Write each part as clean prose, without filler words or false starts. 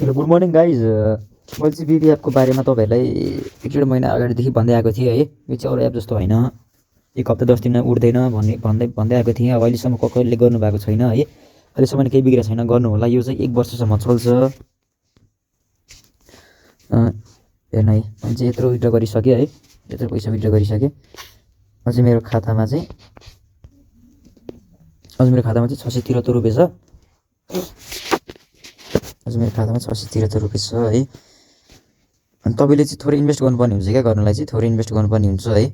Hello good morning guys. मैले चाहिँ BB एपको बारेमा तपाईँहरूलाई एक डेढ महिना अगाडिदेखि भन्दै आएको थिएँ है। यो चाहिँ अरू एप जस्तो होइन, एक हप्ता 10 दिनमा उठ्दैन भन्ने भन्दै आएको थिएँ। अब अहिलेसम्म कसैले गर्नुभएको छैन है, अहिलेसम्म केही बिग्रेको छैन। गर्नु होला, यो चाहिँ 1 वर्षसम्म चल्छ। हेर्नु है, मैले चाहिँ यत्रो विड्र गरिसकेँ है, यत्रो पैसा विड्र गरिसकेँ। अझै मेरो खातामा चाहिँ 673 रुपियाँ छ। अझ मेरो खातामा 673 रुपियाँ छ है। अनि तपाईँले चाहिँ थोरै इन्भेस्ट गर्नुपर्ने हुन्छ क्या, गर्नलाई चाहिँ थोरै इन्भेस्ट गर्नुपर्ने हुन्छ है।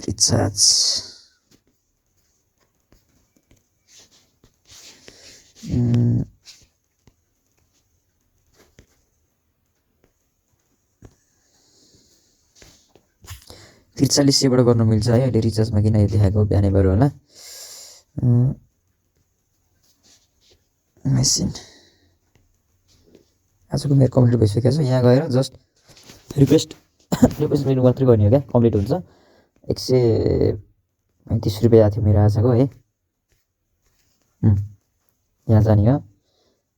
रिचार्ज 4300बाट गर्न मिल्छ है अहिले रिचार्जमा। किन यो देखाएको बिहानै गरौँ होला। मेसिन आजको मेरो कम्प्लिट भइसकेको छ। यहाँ गएर जस्ट रिक्वेस्ट मेनु मात्रै गर्ने हो क्या, कम्प्लिट हुन्छ। 135 रुपियाँ आएको थियो मेरो आजको है। यहाँ जाने हो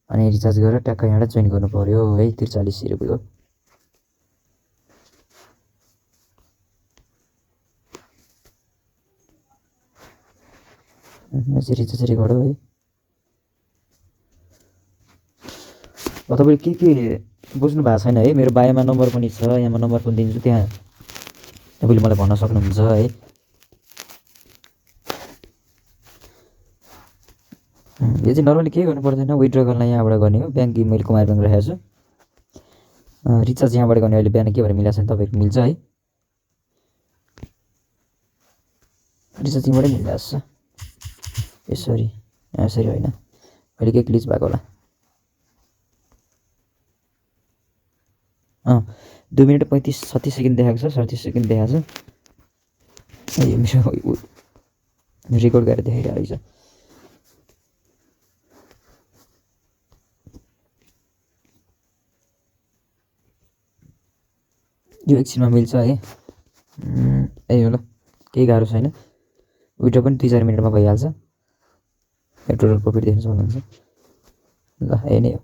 अनि रिचार्ज गरेर ट्याक्क यहाँबाट जोइन गर्नु पऱ्यो है। 43 रुपियाँ हो। चाहिँ रिचार्ज रेकर्ड हो है। तपाईँले के बुझ्नु भएको छैन है, मेरो बायोमा नम्बर पनि छ, यहाँमा नम्बर पनि दिन्छु, त्यहाँ तपाईँले मलाई भन्न सक्नुहुन्छ है। यो चाहिँ नर्मली केही गर्नु पर्दैन, विथड्र गर्न यहाँबाट गर्ने हो। ब्याङ्क मैले कुमार ब्याङ्क राखेको छु। रिचार्ज यहाँबाट गर्ने, अहिले बिहान के भएर मिलाएको छ तपाईँको मिल्छ है। रिचार्ज यहाँबाटै मिलिरहेको छ। यसरी होइन, अहिले के ग्लिच भएको होला। 2 मिनट 36 सेकेन्ड देखाएको छ, 37 सेकेन्ड देखाएको छ। यो मेरो रेकर्ड गरेर देखाइरहेको छ। यो एकछिनमा मिल्छ है। यही हो ल, केही गाह्रो छैन। विड्रो पनि 2-4 मिनटमा भइहाल्छ। टोटल प्रफिट देख्न सक्नुहुन्छ। ल यही नै हो।